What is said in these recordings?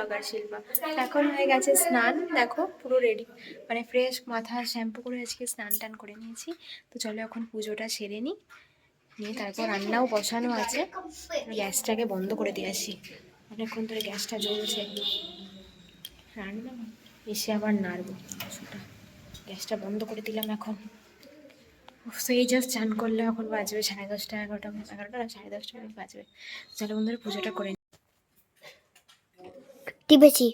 Blogger Shilpa. এখন হয়ে গেছে স্নান, দেখো পুরো রেডি, মানে ফ্রেশ মাথা শ্যাম্পু করে আজকে স্নান টান করে নিয়েছি। তো চলো এখন পুজোটা সেরে নিই, নিয়ে তারপর রান্নাও বসানো আছে। গ্যাসটাকে বন্ধ করে দিয়ে আসি, অনেকক্ষণ ধরে গ্যাসটা জ্বলছে। রান্না এসে আবার নাড়বো সেটা, গ্যাসটা বন্ধ করে দিলাম এখন। সেই জাস্ট চান করলে এখন বাজবে 10:30 11টা, 11টা না 10:30 মিনিট বাজবে। চলো বন্ধুরা পুজোটা করে টিপেছি।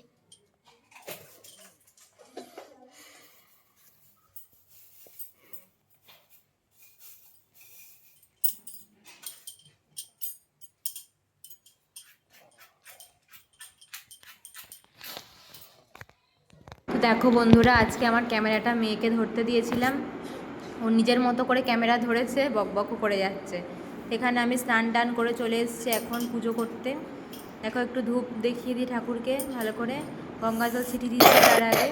তো দেখো বন্ধুরা, আজকে আমার ক্যামেরাটা মেয়েকে ধরতে দিয়েছিলাম, ও নিজের মতো করে ক্যামেরা ধরেছে, বকবকও করে যাচ্ছে। এখানে আমি স্নান টান করে চলে এসেছি এখন পুজো করতে। দেখো একটু ধূপ দেখিয়ে দিই ঠাকুরকে ভালো করে, গঙ্গা জল ছিটি দিচ্ছি তার আগে,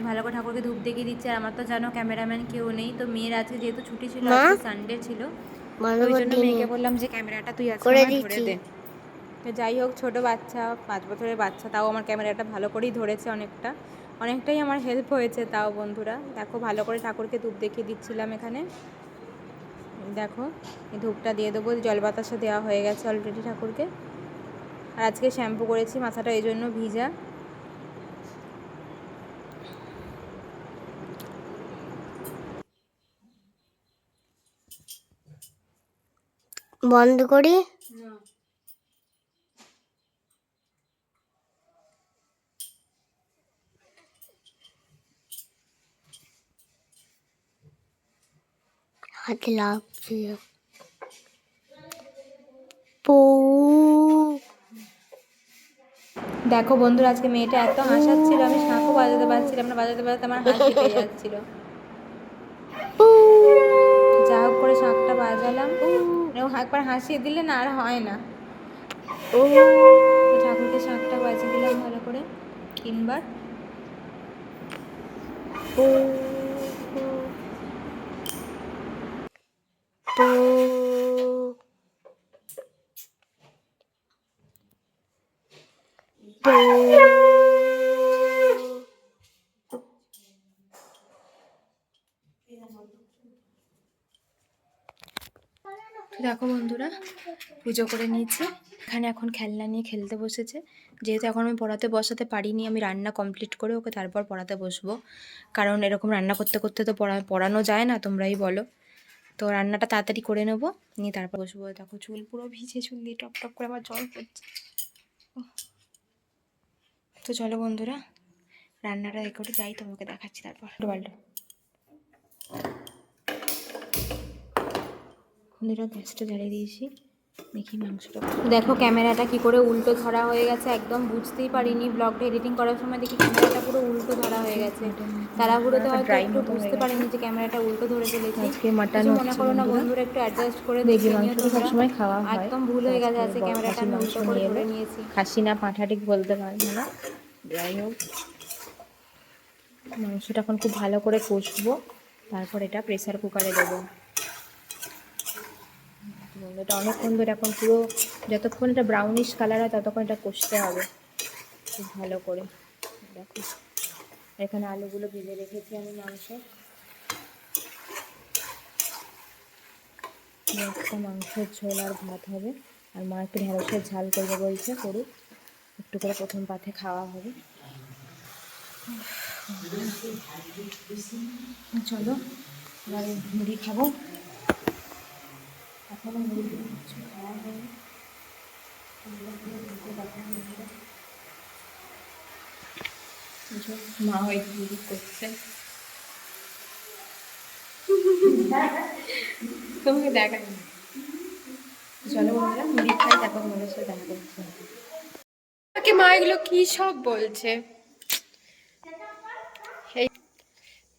ভালো করে ঠাকুরকে ধূপ দেখিয়ে দিচ্ছে। আর আমার তো জানো ক্যামেরাম্যান কেউ নেই, তো মেয়ের আজকে যেহেতু ছুটি ছিল, আজকে সানডে ছিল, ওই জন্য মেয়েকে বললাম যে ক্যামেরাটা তুই আজকে আমার ধরে দে। তো যাই হোক, ছোটো বাচ্চা, 5 বছরের বাচ্চা, তাও আমার ক্যামেরাটা ভালো করেই ধরেছে, অনেকটাই আমার হেল্প হয়েছে। তাও বন্ধুরা দেখো, ভালো করে ঠাকুরকে ধূপ দেখিয়ে দিচ্ছিলাম এখানে। দেখো এই ধূপটা দিয়ে দেবো, জল বাতাসা দেওয়া হয়ে গেছে অলরেডি ঠাকুরকে। আর আজকে শ্যাম্পু করেছি, মাথাটা এই জন্য ভিজা। বন্ধ করি। হাতে লাগছে। দেখো বন্ধুরা, আজকে মেয়েটা এত হাসাচ্ছিল, আমি শাঁখও বাজাতে পারছিলাম না, বাজাতে বাজাতে আমার হাসি পেয়ে যাচ্ছিল। যা হোক করে শাঁখটা বাজালাম, একবার হাসিয়ে দিলে না আর হয় না। ঠাকুরকে শাঁখটা বাজিয়ে দিলাম ভালো করে 3বার। দেখো বন্ধুরা, পুজো করে নিয়েছি, এখানে এখন খেলনা নিয়ে খেলতে বসেছে। যেহেতু এখন আমি পড়াতে বসাতে পারিনি, আমি রান্না কমপ্লিট করে ওকে তারপর পড়াতে বসবো, কারণ এরকম রান্না করতে করতে তো পড়ানো যায় না, তোমরাই বলো। তো রান্নাটা তাড়াতাড়ি করে নেবো, নিয়ে তারপর বসবো। দেখো চুল পুরো ভিজে, চুল দিয়ে টপ টপ করে আমার জল পড়ছে। তো চলো বন্ধুরা, রান্নাটা দেখে ওটা যাই, তোমাকে দেখাচ্ছি তারপর। গ্যাসটা জ্বালিয়ে দিয়েছি, দেখি মাংসটা। দেখো ক্যামেরাটা কি করে উল্টো ধরা হয়ে গেছে, একদম বুঝতেই পারিনি। ব্লগটা এডিটিং করার সময় দেখি ক্যামেরাটা পুরো উল্টো ধরা হয়ে গেছে। তাড়াহুড়োতে হয়তো একটু বুঝতে পারিনি যে ক্যামেরাটা উল্টো ধরে ফেলেছি। কিছু মনে করো না বন্ধুরা, একটু অ্যাডজাস্ট করে দেখে নিও তোমরা। সবসময় খাওয়া হয়, একদম ভুল হয়ে গেছে, আজকে ক্যামেরাটা আমি উল্টো করে ধরে নিয়েছি। খাসি না পাঁঠা ঠিক বলতে পারবো না। যাই হোক, মাংসটা এখন খুব ভালো করে কষবো, তারপর এটা প্রেসার কুকারে দেবো। এটা অনেকক্ষণ ধরে, এখন পুরো যতক্ষণ এটা ব্রাউনিশ কালার হয় ততক্ষণ এটা কষতে হবে খুব ভালো করে। দেখো এখানে আলুগুলো ভেজে রেখেছি আমি, মাংস একটা মাংসের ঝোল আর ভাত হবে। আর মা একটু ঢেঁড়সের ঝাল করবে বলছে, করুক, একটু করে প্রথম পাতে খাওয়া হবে। চলো এবারে মুড়ি খাবো, এখনো মুড়ি কিছু খাওয়া হয়নি। মা ওই মুড়ি করছে, তোমাকে দেখা। চলো বন্ধুরা মুড়ি খাই, তারপর তোমাদের সাথে দেখা করছি। মা এগুলো কি সব বলছে।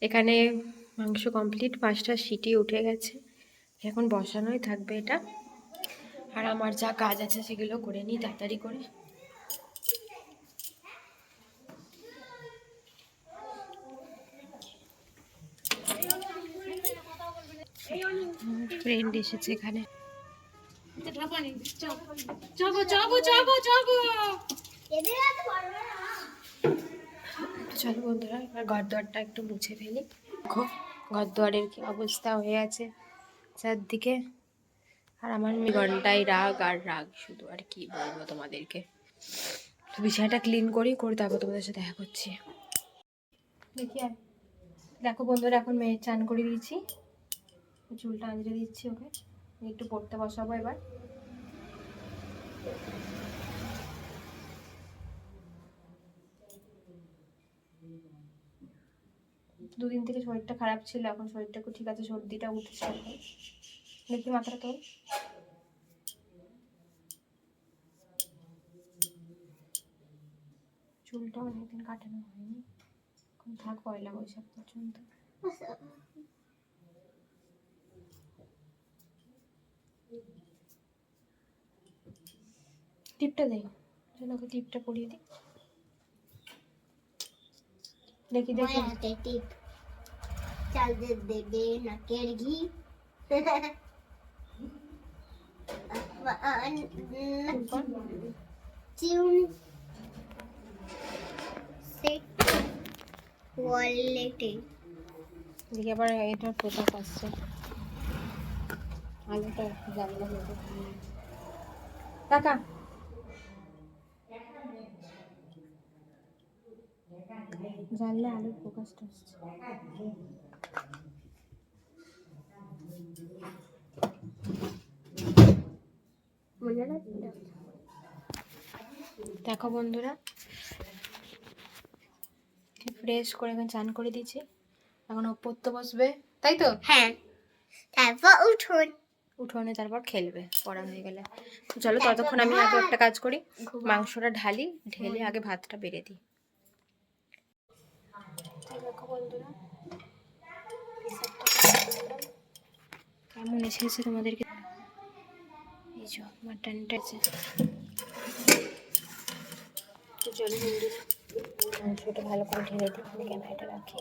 এখানে মাংস কমপ্লিট, 5টা সিটি উঠে গেছে, এখন বসানোই থাকবে এটা। আর আমার যা কাজ আছে সেগুলো করে নিই তাড়াতাড়ি করে। ফ্রেন্ড এসেছে এখানে। চলো বন্ধুরা, এবার ঘর দুয়ারটা একটু মুছে ফেলি। দেখো ঘর দুয়ারের কি অবস্থা হয়ে আছে চারদিকে। আর আমার ঘন্টায় রাগ আর রাগ, শুধু আর কি বলবো তোমাদেরকে। তো বিছানাটা ক্লিন করি, করে তারপর তোমাদের সাথে দেখা করছি। দেখি আর দেখো বন্ধুরা, এখন মেয়ের চান করে দিয়েছি, চুলটা আঁচড়ে দিচ্ছি ওকে, একটু পড়তে বসাবো এবার। দুদিন থেকে শরীরটা খারাপ ছিল, এখন শরীরটা একটু ঠিক আছে, সর্দিটা উঠেছে এখন। দেখি মাথাটা তোল। চুলটা অনেকদিন কাটানো হয়নি, এখন থাক পয়লা বৈশাখ পর্যন্ত। টিপটা দেই, চলো ওকে টিপটা পরিয়ে দিই। দেখি দেখি হাতে টিপ চাল দেবে নাকের ঘি চিউন সেট ওয়ালেটে। দেখি আবার এটা ফোকাস আসছে, আলোটা জ্বালানো হবে। টাকা জানলে আলোর ফোকাসটা আসছে। দেখো বন্ধুরা, ফ্রেশ করে এখন চান করে দিয়েছি, এখন ও পড়তে বসবে, তাই তো? হ্যাঁ, তারপর উঠুন। উঠোনে তারপর খেলবে পড়া হয়ে গেলে। তো চলো ততক্ষণ আমি আগে একটা কাজ করি, মাংসটা ঢালি, ঢেলে আগে ভাতটা বেড়ে দিই। দেখো বন্ধুরা কেমন এসেছে তোমাদেরকে, এই যে মাটনটা আছে। তো চলো বন্ধুরা, মাংসটা ভালো করে ঢেলে দিই, ক্যামেরাটা রাখি।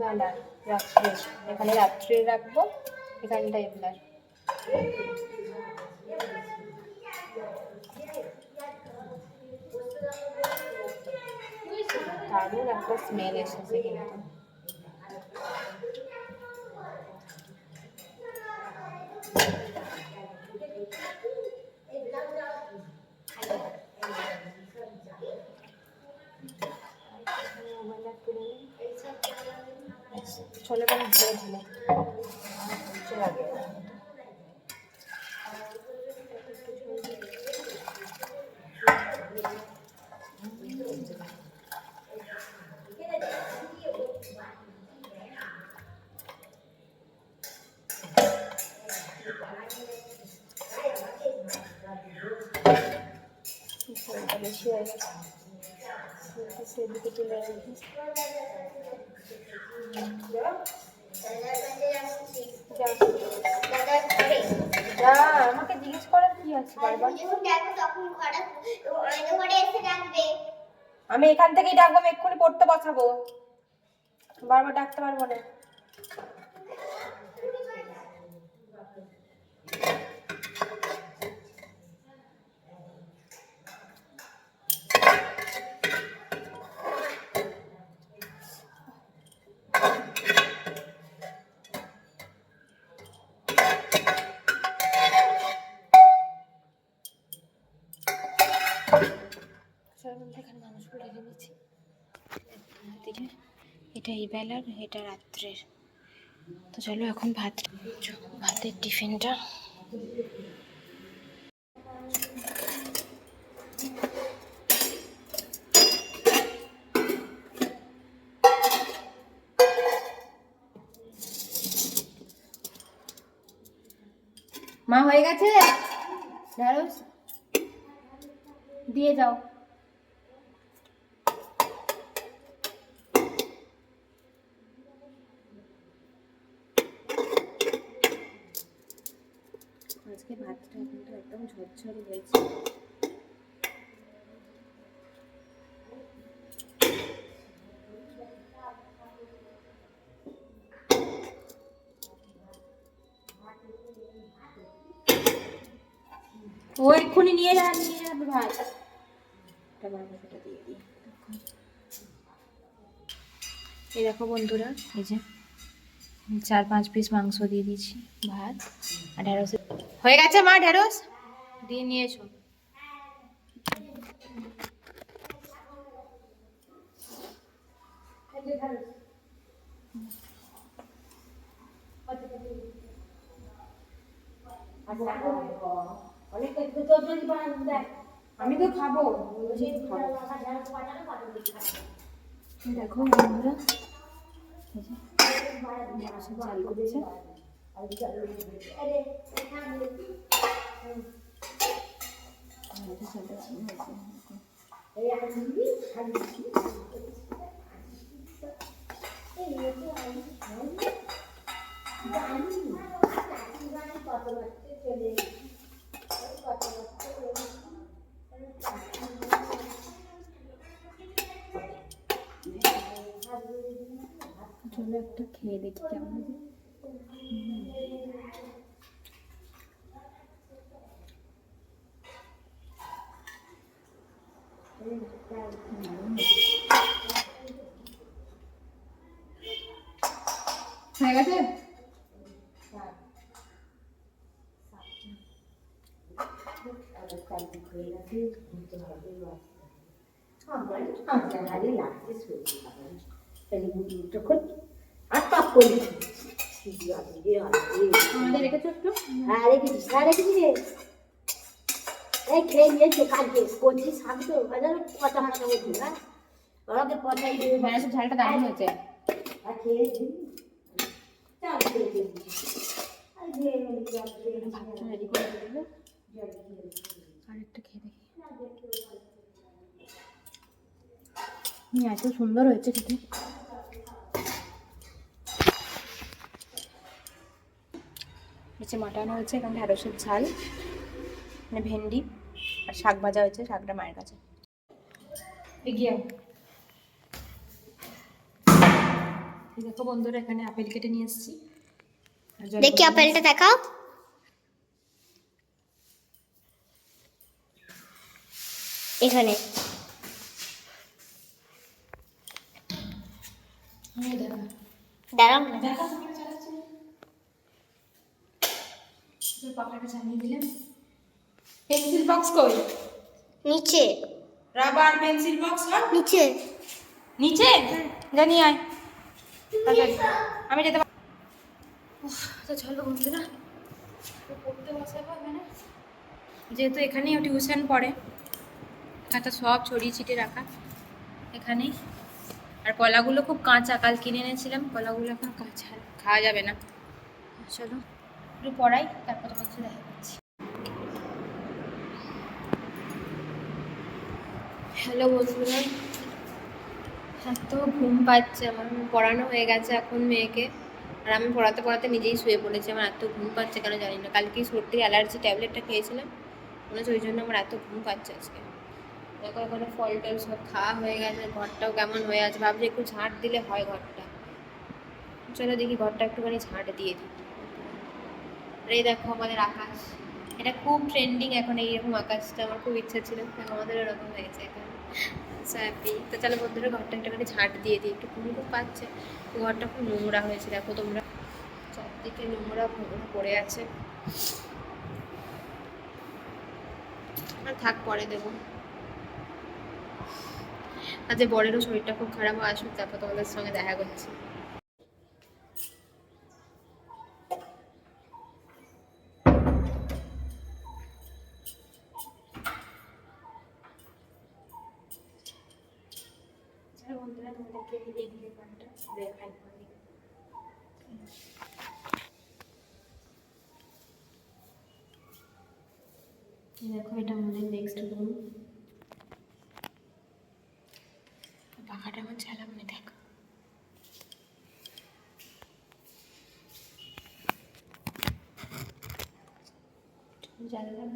বেলার রাত্রে, এখানে রাত্রে রাখবো, এখানটা এবেলার। দারুণ একটা স্মেল এসেছে কিন্তু। চলে গেলে ধরে ঢেলে লাগে। বেশি হয়ে গেছে, সেদিকে তুলে রাখি। আমাকে জিজ্ঞেস করার কি আছে বারবার? আমি এখান থেকেই ডাকবো, আমি এক্ষুনি পড়তে বসাবো, বারবার ডাকতে পারবো না। এখানে মানুষগুলো রেখে দিচ্ছি, এটা এই বেলার, এটা রাত্রের। তো চলো এখন ভাতের টিফিনটা। মা হয়ে গেছে, ঢেঁড়স দিয়ে যাও। আজকে ভাতটা কিন্তু একদম ঝরঝরে হয়েছে। ও এক্ষুনি নিয়ে যাবে ভাই। মাংসটা দিয়ে দিই। এই দেখো বন্ধুরা, এই যে 4-5 পিস মাংস দিয়ে দিয়েছি, ভাত আর ঢেঁড়স হয়ে গেছে। মা ঢেঁড়স দিয়ে নিয়ে এসো। আমি তো খাবো, দেখো বন্ধুরা, চাল করেছে। চলো একটা খেয়ে দেখি কেমন। হয়ে গেছে। আমাদের রেখেছো একটু? হ্যাঁ রেখেছি, হ্যাঁ রেখেছি রে। এই খেয়ে নিয়েছে কালকে কচি শাক তো পচা পচা হয়েছে না, ওরাকে পচাই দিয়ে ঢেঁড়সের ঝালটা দারুণ হয়েছে। আর খেয়েছি। চাল খেয়ে দিয়েছি। ভাতটা রেডি করে দেবে। আর একটা খেয়ে দেখি। এত সুন্দর হয়েছে খেতে। নিচে মাটানো হয়েছে, এখানে ঢেঁড়সের ঝাল, মানে ভেন্ডি আর শাক ভাজা হয়েছে, শাকটা মায়ের কাছে। এগিয়ে দেখো বন্ধুরা, এখানে আপেল কেটে নিয়ে এসেছি। দেখি আপেলটা দেখাও। এখানে দাঁড়াও না। পাখাটা চালিয়ে দিলাম। পেন্সিল বক্স কই? নিচে রাবার পেন্সিল বক্স নিচে নিচে জানি আয়। আমি যেতে তো চলো বন্ধুরা, পড়তে বসাবো এখানে, যেহেতু এখানেই টিউশন পড়ে। খাতা সব ছড়িয়ে ছিটিয়ে রাখা এখানেই। আর কলাগুলো খুব কাঁচা, কাল কিনে এনেছিলাম, কলাগুলো এখন কাঁচা, খাওয়া যাবে না। চলো একটু পড়াই, তারপর তোমার সাথে দেখা করছি। হ্যালো বন্ধুরা, এত ঘুম পাচ্ছে আমার। পড়ানো হয়ে গেছে এখন মেয়েকে, আর আমি পড়াতে পড়াতে নিজেই শুয়ে পড়েছি। আমার এত ঘুম পাচ্ছে কেন জানি না। কালকেই সর্দির অ্যালার্জি ট্যাবলেটটা খেয়েছিলাম, মনে হচ্ছে ওই জন্য আমার এত ঘুম পাচ্ছে আজকে। দেখো এখানে ফল টল সব খাওয়া হয়ে গেছে, ঘরটাও কেমন হয়ে আছে। ভাবছি একটু ঝাঁট দিলে হয় ঘরটা। চলো দেখি ঘরটা একটুখানি ঝাঁট দিয়ে দিই। আর এই দেখো আমাদের আকাশ, এটা খুব ট্রেন্ডিং এখন এইরকম আকাশটা। আমার খুব ইচ্ছা ছিল, আমাদের এরকম হয়েছে এখানে। হ্যাপি। তো চলো বন্ধুরা, ঘরটা একটুখানি ঝাঁট দিয়ে দিই। একটু ঘুম খুব পাচ্ছে, ঘরটা খুব নোংরা হয়েছে। দেখো তোমরা, চারদিকে নোংরা পড়ে আছে। আর থাক, পরে দেবো। আজ বরেরও শরীরটা খুব খারাপ, আসুক তারপর তোমাদের সঙ্গে দেখা করছি। বন্ধুরা তোমাদেরকে এদিকে ঘরটা দেখাই। দেখো এটা আমাদের নেক্সট রুম। পাখাটা আমার চালাম না, দেখো জানলাম।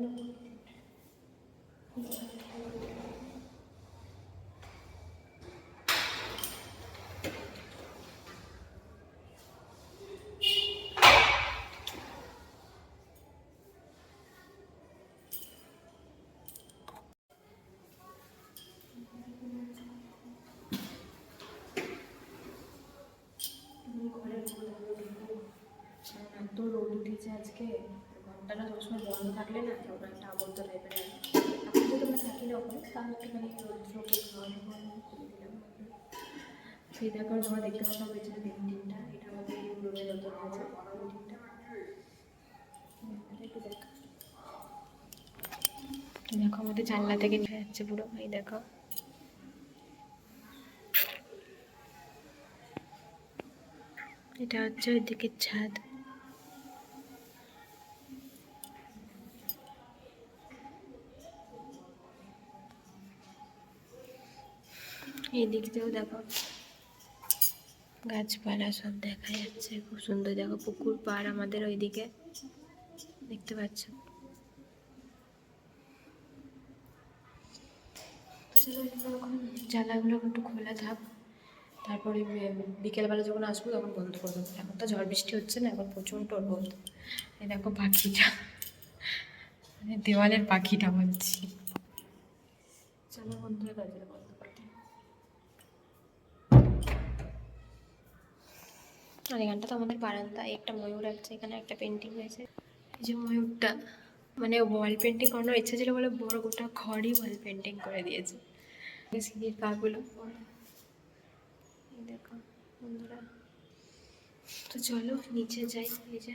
আজকে ঘন্টাটা সবসময় বন্ধ থাকলে না কেমন একটা আবদ্ধ টাইপের লাগে। এখন যদি আমরা থাকি না ওখানে তাহলে একটুখানি রোদ্রকে খাওয়া দাওয়া করে দিলাম। সেই দেখো তোমরা দেখতে পাচ্ছ পেছনে পেন্টিংটা, এটা আমাদের রুমে যত আছে পেন্টিংটা একটু দেখো। দেখো আমাদের জানলা থেকে নিয়ে যাচ্ছে পুরো, এই দেখো। এটা হচ্ছে ওই দিকের ছাদ। এই দিক দিয়েও দেখো গাছপালা সব দেখা যাচ্ছে, খুব সুন্দর। দেখো পুকুর পাড় আমাদের ওইদিকে দেখতে পাচ্ছ। জানলাগুলো একটু খোলা থাক, তারপরে বিকেলবেলা যখন আসবো তখন বন্ধ করে দেবো। এখন তো ঝড় বৃষ্টি হচ্ছে না, এখন প্রচণ্ড রোদ। এই দেখো পাখিটা, মানে দেওয়ালের পাখিটা বলছি। চলো বন্ধুরা দরজাটা বন্ধ করে দিই। আর এখানটা তো আমাদের বারান্দা, একটা ময়ূর আছে, এখানে একটা পেন্টিং হয়েছে। এই যে ময়ূরটা, মানে ওয়াল পেন্টিং করানোর ইচ্ছা ছিল বলে বড় গোটা ঘরই ওয়াল পেন্টিং করে দিয়েছে। সিঁড়ির কাগুলো দেখো বন্ধুরা। তো চলো নিচে যাই। এই যে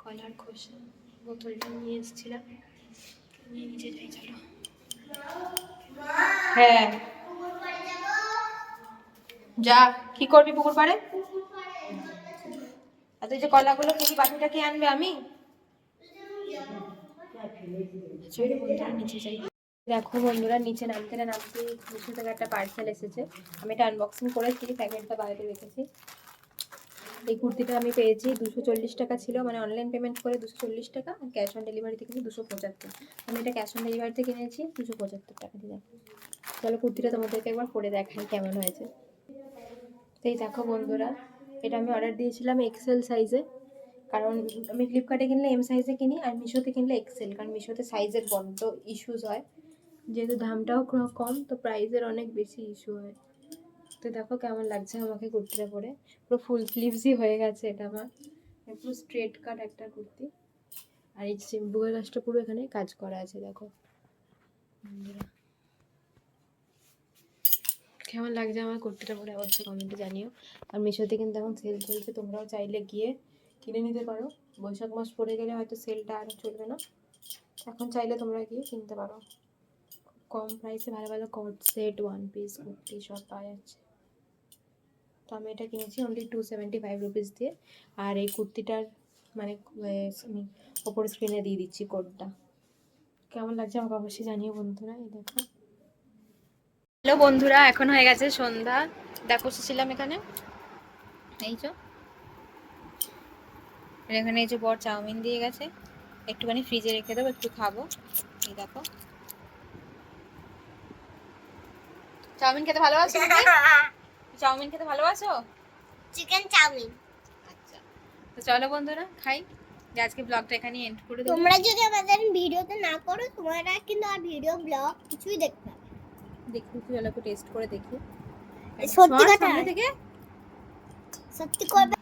কলার খোসা বোতলটা নিয়ে এসেছিলাম, নিয়ে নিচে যাই। চলো। হ্যাঁ যা, কি করবি পুকুর পাড়ে? আর তুই যে কলাগুলো কি বাটিটা কি আনবে? আমি চলো বন্ধুরা নিচে যাই। দেখো বন্ধুরা নিচে নামতে না নামতে মিশো থেকে একটা পার্সেল এসেছে। আমি এটা আনবক্সিং করেছি, প্যাকেটটা বাইরে রেখেছি। এই কুর্তিটা আমি পেয়েছি 240 টাকা ছিল, মানে অনলাইন পেমেন্ট করে 240 টাকা, আর ক্যাশ অন ডেলিভারিতে কিনে 275। আমি এটা ক্যাশ অন ডেলিভারিতে কিনেছি 275 টাকা দিয়ে। চলো কুর্তিটা তোমাদেরকে একবার পরে দেখাই কেমন হয়েছে। তো এই দেখো বন্ধুরা, এটা আমি অর্ডার দিয়েছিলাম এক্সেল সাইজে, কারণ আমি ফ্লিপকার্টে কিনলে এম সাইজে কিনি, আর মিশোতে কিনলে এক্সেল, কারণ মিশোতে সাইজের বড্ড ইস্যুস হয়। যেহেতু দামটাও কম, তো প্রাইসের অনেক বেশি ইস্যু হয়। তো দেখো কেমন লাগছে আমাকে কুর্তিটা পরে, পুরো ফুল স্লিভসই হয়ে গেছে এটা আমার, পুরো স্ট্রেট কাট একটা কুর্তি। আর এই বুকের কাজটা পুরো এখানে কাজ করা আছে দেখো বন্ধুরা। কেমন লাগছে আমার কুর্তিটা পরে অবশ্যই কমেন্টে জানিও। আর মিশোতে কিন্তু এখন সেল চলছে, তোমরাও চাইলে গিয়ে কিনে নিতে পারো। বৈশাখ মাস পড়ে গেলে হয়তো সেলটা আর চলবে না, এখন চাইলে তোমরা গিয়ে কিনতে পারো। কম প্রাইসে ভালো ভালো কট সেট, ওয়ান পিস কুর্তি সব পাওয়া যাচ্ছে। তো আমি এটা কিনেছি অনলি 275 রুপিস দিয়ে। আর এই কুর্তিটার মানে আমি ওপরে স্ক্রিনে দিয়ে দিচ্ছি কোডটা। কেমন লাগছে আমাকে অবশ্যই জানিও বন্ধুরা। এই দেখো। হ্যালো বন্ধুরা, এখন হয়ে গেছে সন্ধ্যা। দেখো এসেছিলাম এখানে, এই যে এখানে এই যে বড় চাউমিন দিয়ে গেছে, একটুখানি ফ্রিজে রেখে দেবো, একটু খাবো। এই দেখো চাউমিন খেতে ভালোবাসো? চাউমিন খেতে ভালোবাসো? Chicken chow mein. আচ্ছা, তো চলো বন্ধুরা খাই। আজকে ব্লগটা এখানে এন্ড করে দেব। তোমরা যদি আমাদের ভিডিওতে না করো, তোমরা কিন্তু আর ভিডিও ব্লগ কিছুই দেখতে পাবে। দেখি চলো একটু টেস্ট করে দেখি। সত্যি কথা থেকে সত্যি করবে।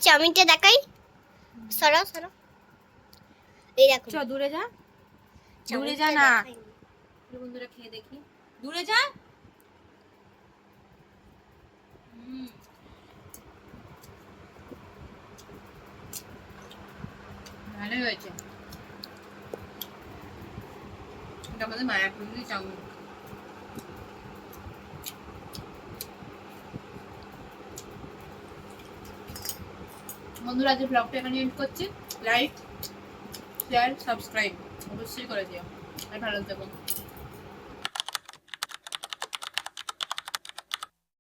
চাউমিনটা দেখাই, সরো সরো। এই দেখো, চল দূরে যা, দূরে যা না বন্ধুরা, খেয়ে দেখি। দূরে যা। ভালোই হয়েছে। এটা আমাদের মায়াপুরি চাউমিন। বন্ধুরা আজকে ব্লগটা এখানে এন্ড করছি। লাইক শেয়ার সাবস্ক্রাইব অবশ্যই করে দিও, আর ভালো থেকো।